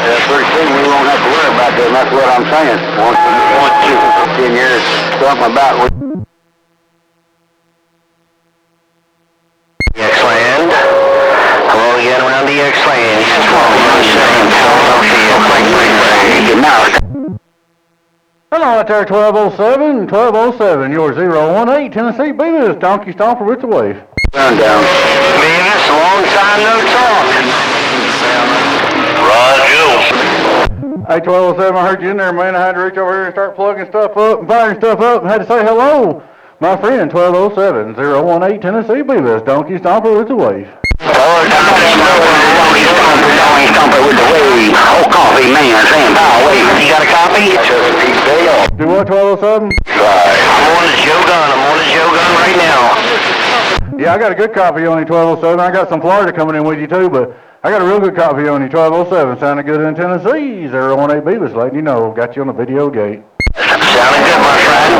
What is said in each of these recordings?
Pretty soon we won't have to worry about that, and that's what I'm saying. Once you 10 years, something about it. X-Land. Hello again around the X-Land. Hello out there, 1207, your 018 Tennessee Beavis, Donkey Stomper with the wave. Sundown. Beavis, long time no talk. Roger. Hey, 1207, I heard you in there, man. I had to reach over here and start plugging stuff up and firing stuff up and had to say hello. My friend, 1207, 018 Tennessee Beavis, Donkey Stomper with the wave. Hello, Donkey Stomper with the wave. Oh, coffee, man, Sam Powell, wave. You got a copy? Do what, 1207? I'm on the Shogun. I'm on the Shogun right now. Yeah, I got a good copy on you, 1207. I got some Florida coming in with you too, but I got a real good copy on you, 1207. Sounding good in Tennessee, 018 Beavis, letting you know. Got you on the video gate. Sounding good, my friend.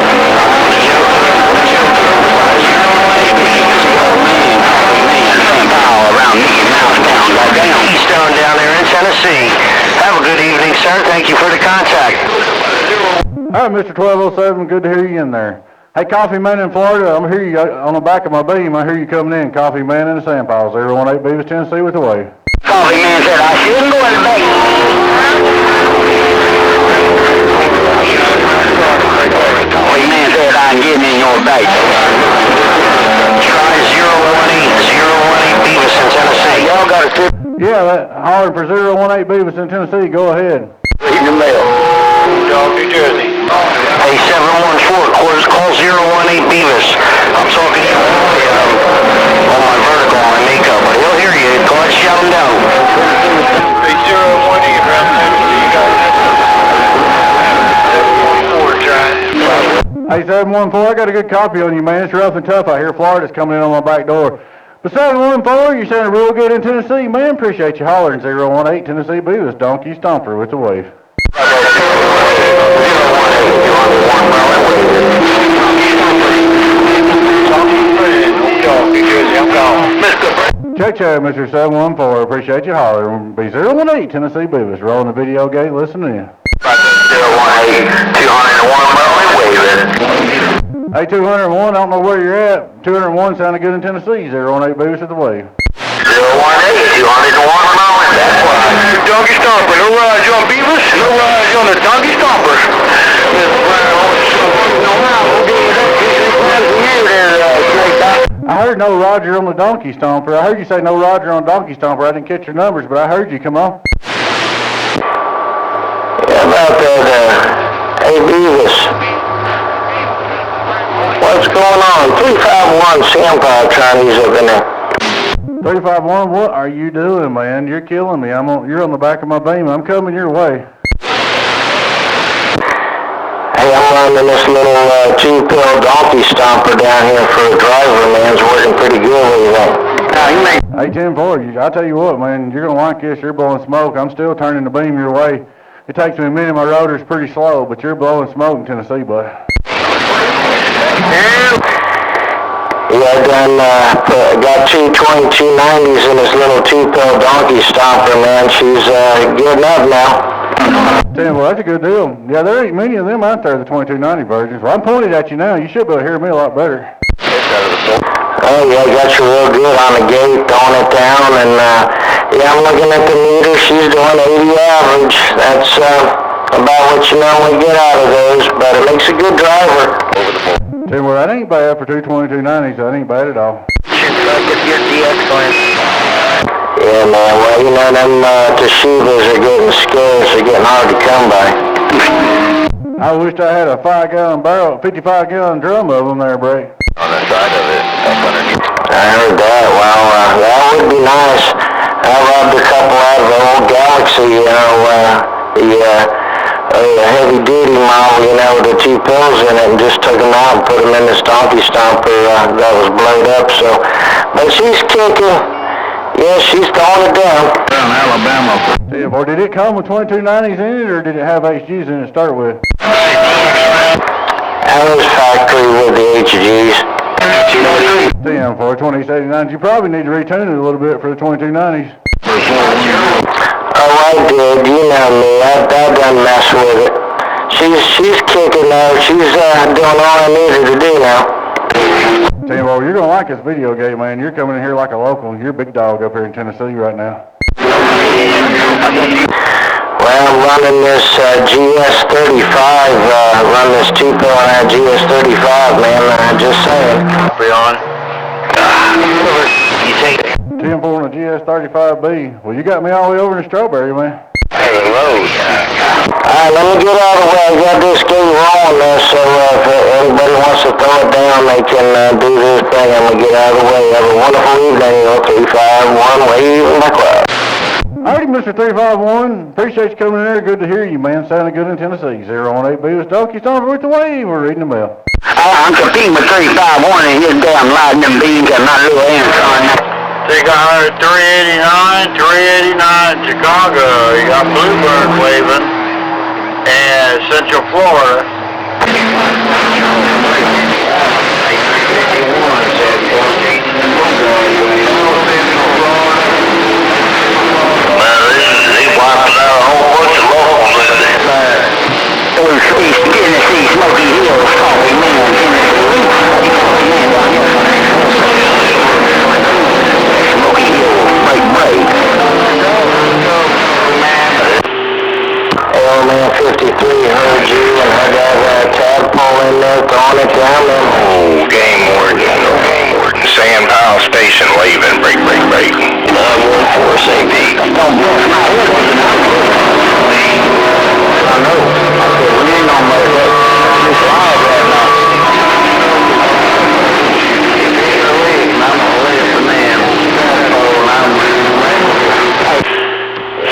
Keystone down there in Tennessee. Have a good evening, sir. Thank you for the contact. All right, Mr. 1207, good to hear you in there. Hey, Coffee Man in Florida, I'm hear you on the back of my beam. I hear you coming in. Coffee Man in the Sand Pile, 018 Beavis, Tennessee with the wave. Coffee Man said I shouldn't go in the bank. Coffee Man said I'm getting in your bait. Try 018 Beavis in Tennessee. Y'all got a tip? Yeah, hollering for 018 Beavis in Tennessee. Go ahead. Reading the mail. Dog, New Jersey. Hey, 714, call 018 Beavis. I'm talking to you on my vertical, on my makeup, but he'll hear you. Go ahead, shout him down. Hey, 018 around Tennessee, you got it. 714, try. Hey, 714, I got a good copy on you, man. It's rough and tough out here. Florida's coming in on my back door. But 714, you're sounding real good in Tennessee, man. Appreciate you hollering. 018 Tennessee Beavis, Donkey Stomper with the wave. Check, Mr. 714. Appreciate you hollering. Be 018 Tennessee Beavis. Rolling the video gate, listening in. 018, 201, Merlin, waving. Hey, 201, I don't know where you're at. 201 sounded good in Tennessee. 018 Beavis at the wave. 018, 201, Merlin, that's why. Donkey Stomper, no rides on Beavis, no rides on the Donkey Stomper. I heard no Roger on the Donkey Stomper. I heard you say no Roger on Donkey Stomper. I didn't catch your numbers, but I heard you. Come on. Yeah, about that, hey Beavis. What's going on? 351 Sampire Chinese up in there. 351, what are you doing, man? You're killing me. You're on the back of my beam. I'm coming your way. Hey, I'm running this little 2-pill donkey stomper down here for a driver, man. It's working pretty good. What do you think? Hey, 10-4, I tell you what, man, you're going to like this. You're blowing smoke. I'm still turning the beam your way. It takes me a minute. My rotor's pretty slow, but you're blowing smoke in Tennessee, bud. Yeah, I got two 2290s in this little 2-pill donkey stomper, man. She's getting up now. Well, that's a good deal. Yeah, there ain't many of them out there, the 2290 versions. Well, I'm pointed at you now. You should be able to hear me a lot better. Oh, yeah, got you real good on the gate, throwing it down, and yeah, I'm looking at the meter. She's doing 80 average. That's about what you normally get out of those, but it makes a good driver. Well, that ain't bad for two 2290s. That ain't bad at all. Yeah, man, well, you know, them Toshibas are getting scarce. They're getting hard to come by. I wished I had a 5-gallon barrel, 55-gallon drum of them there, Bray. On the side of it, up underneath. I heard that. Well, that would be nice. I robbed a couple out of the old Galaxy, you know, the heavy-duty model, you know, with the 2 pills in it, and just took them out and put them in this donkey stomper that was blowed up, so. But she's kicking. Yeah, she's throwing it down. Down Alabama. Yeah, or did it come with 2290s in it, or did it have HGs in it to start with? That was factory with the HGs. Damn, for 2089s, you probably need to retune it a little bit for the 2290s. Oh, well, I did. You know me. I done mess with it. She's kicking though. She's doing all I needed to do now. Tell you what, you're gonna like this video game, man. You're coming in here like a local. You're a big dog up here in Tennessee right now. Well, I'm running this GS35, run this 2 pill on that GS35, man. Just saying. We on? You take it. 10-4 on the GS35B. Well, you got me all the way over in Strawberry, man. Hello. Alright, let me get out of the way. I got this gate rolling there, so if anybody wants to throw it down, they can do this thing. I'm gonna get out of the way. Have a wonderful evening, 351, waving my cloud. Alrighty, Mr. 351. Appreciate you coming in there. Good to hear you, man. Sounding good in Tennessee. 018 Beavis Donkey Stomper with the wave. We're reading the mail. I'm competing with 351 and his damn lighting them beans at my little Amazon. They got 389, Chicago. You got Bluebird waving. And Central Florida. Well, they wiped out a whole bunch of locals in there. Those Tennessee Smoky Hills, Coffee Man, Tennessee. Smoky Hills, break. Man 53 heard you and had that tadpole in there throwing it down there. Oh, Game Warden. Sand Pile Station waving. Break. 914 CP. Don't bluff my head. I know. I said, we ain't gonna make that. It's live right now.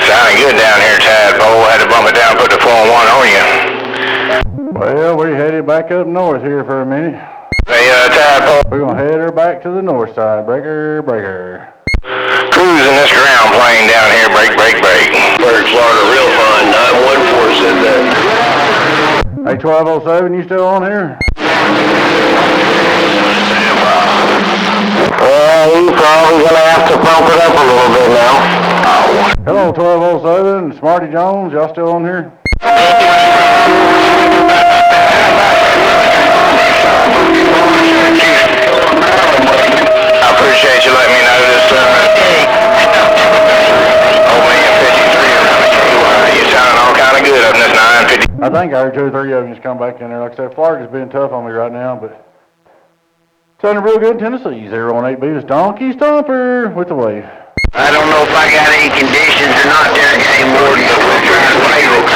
Sounding good down here, Tadpole. Had to bump it down, put the 4-1 on you. Well, we're headed back up north here for a minute. Hey, Tadpole. We're gonna head her back to the north side. Breaker. Cruising this ground plane down here. Break. Bird, Florida, real fun. 914 said that. Hey, 1207, you still on here? Well, he's probably gonna have to pump it up a little bit now. Hello, 1207, Smarty Jones, y'all still on here? I appreciate you letting me know this. Old man 53 around the KY. You sounding all kind of good up in this 950. I think I heard 2 or 3 of you just come back in there. Like I said, Florida's been tough on me right now, but sounding real good in Tennessee. 018 Beavis Donkey Stomper with the wave. I don't know if I got any conditions or not there, Game Warden, but we're trying to wave it.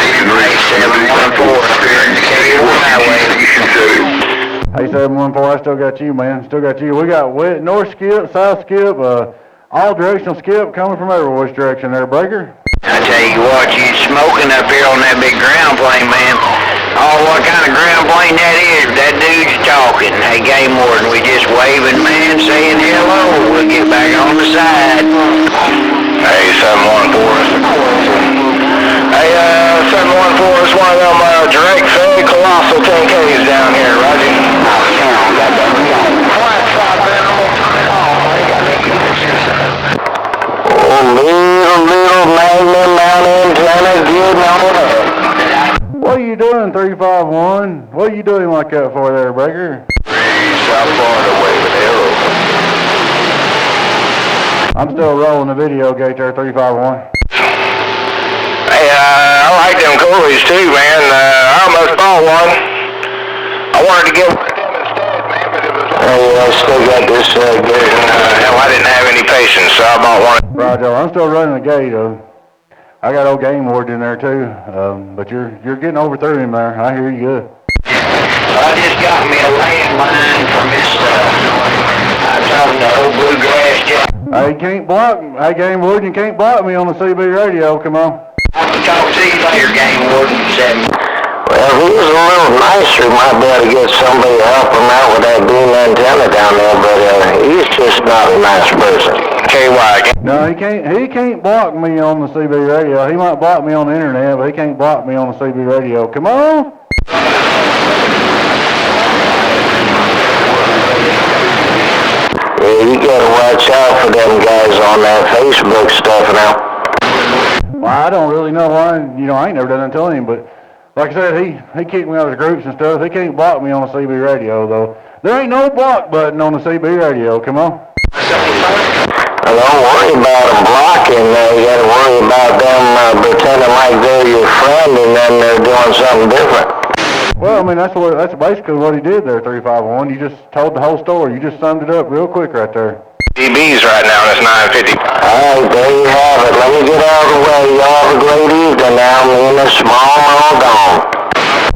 714, Spirit in the K1 Highway. Hey, 714, I still got you, man. Still got you. We got north skip, south skip, all directional skip coming from every which direction there, Breaker. I tell you what, you smoking up here on that big ground plane, man. Oh, what kind of ground plane that is? That dude's talking. Hey, Game Warden, we just waving, man, saying hello. We'll get back on the side. Hey, 714. Hey, 714 is one of them direct fed colossal 10Ks down here, Roger. Little Magnum out antenna getting on up. What are you doing, 351? What are you doing like that for there, Breaker? South Florida waving arrows. I'm still rolling the video gate there, 351. Hey, I like them coolies too, man. I almost bought one. I wanted to get one of them instead, man, but it was... Hey, I still got this good. Hell, I didn't have any patience, so I bought one. Roger, I'm still running the gate. I got old Game Warden in there too, but you're getting over through him there. I hear you good. I just got me a landline from this, I'm talking to old Bluegrass Jack. Hey, you can't block me. Hey, Game Warden, you can't block me on the CB radio. Come on. I'll talk to you later, Game Warden. Well, if he was a little nicer, he might be able to get somebody to help him out with that beam antenna down there, but he's just not a nice person. KY. No, he can't block me on the CB radio. He might block me on the internet, but he can't block me on the CB radio. Come on. Yeah, you gotta watch out for them guys on that Facebook stuff now. Well, I don't really know why, I ain't never done nothing to him, but like I said, he kicked me out of the groups and stuff. He can't block me on the CB radio, though. There ain't no block button on the CB radio, come on. Don't worry about them blocking. You got to worry about them pretending like they're your friend and then they're doing something different. Well, I mean, that's basically what he did there, 351. You just told the whole story. You just summed it up real quick right there. DB's right now, and it's 9:50. All right, there you have it. Let me get out of the way. Y'all have a great evening now. Me and the small all gone.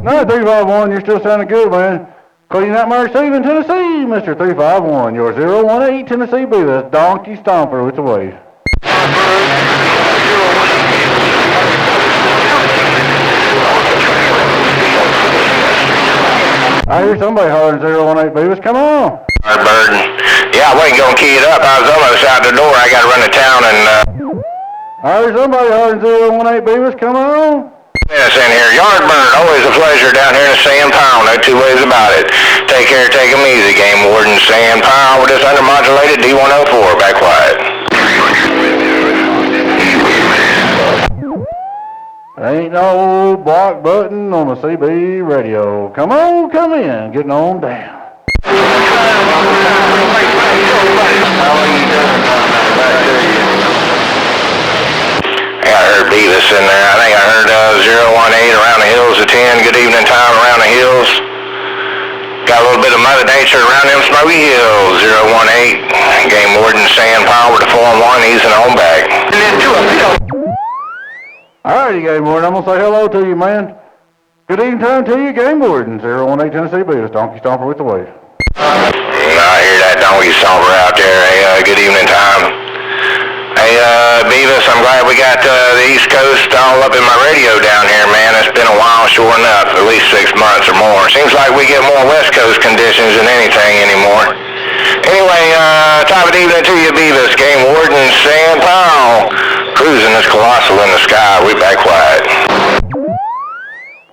No, 351, you're still sounding good, man. Clean that my receiving Tennessee, Mr. 351. Your 018 Tennessee B. That's Donkey Stomper with the wave. I hear somebody hollering 018 Beavis. Come on. Burden. Yeah, I wasn't going to key it up. I was almost out the door. I got to run to town and, I hear somebody hollering 018 Beavis. Come on. Yes, in here. Yardbird, always a pleasure down here in the Sand Pile. No two ways about it. Take care, take 'em easy. Game Warden, Sand Pile with this undermodulated D104. Back quiet. Ain't no block button on the CB radio. Come on, come in. Getting on down. I heard Beavis in there. I think I heard 018 around the hills at 10. Good evening time around the hills. Got a little bit of Mother Nature around them smoky hills. 018. Game Warden, Sand Pile with the 4-1. He's in home back. Alrighty, Game Warden. I'm going to say hello to you, man. Good evening time to you, Game Warden. 018 Tennessee Beavis. Donkey Stomper with the wave. I hear that donkey stomper out there. Hey, good evening time. Hey, Beavis, I'm glad we got the East Coast all up in my radio down here, man. It's been a while, sure enough, at least 6 months or more. Seems like we get more West Coast conditions than anything anymore. Anyway, top of the evening to you, Beavis. Game Warden, Sand Pile. Cruising this colossal in the sky. We back quiet.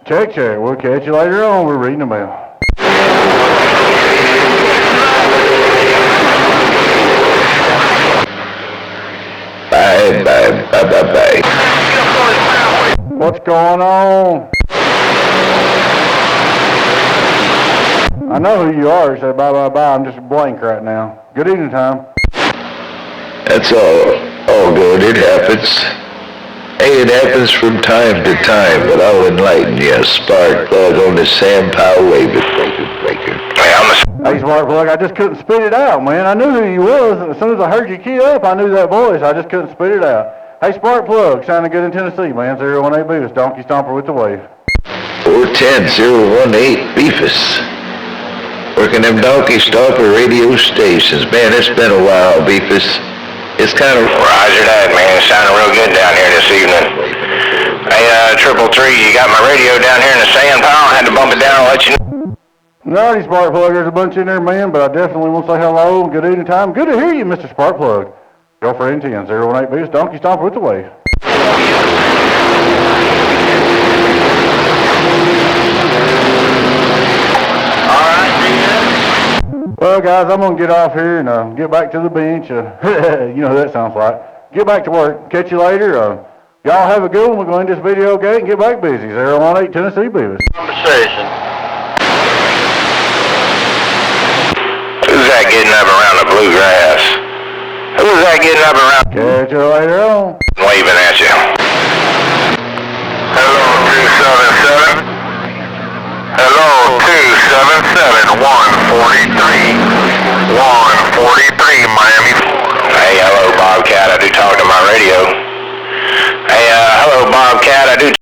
Check. We'll catch you later on. We're reading the mail. Bye. What's going on? I know who you are. Say bye. I'm just blank right now. Good evening time. That's all good. It happens. Hey, it happens from time to time, but I'll enlighten you. Spark plug on the Sand Pile wave breaker. Hey, Spark Plug, I just couldn't spit it out, man. I knew who you was. As soon as I heard you key up, I knew that voice. I just couldn't spit it out. Hey, Spark Plug, sounding good in Tennessee, man. 018 Beavis, Donkey Stomper with the wave. 410-018 Beefus. Working them Donkey Stomper radio stations. Man, it's been a while, Beefus. It's kind of... Roger that, man. It's sounding real good down here this evening. Hey, 333, you got my radio down here in the Sand Pile. I had to bump it down and let you know. Alrighty, Spark Plug, there's a bunch in there, man, but I definitely want to say hello. Good evening time. Good to hear you, Mr. Spark Plug. Go for 10, 018 Beavis, Donkey Stomper with the wave. Well, guys, I'm going to get off here and get back to the bench. You know who that sounds like. Get back to work. Catch you later. Y'all have a good one. We're going to this video gate and get back busy. 018 Tennessee Beavis. Conversation. Who's that getting up around the bluegrass? Who's that getting up around? Catch you later on. Waving at you. Hello, 277. Hello, 277, 143.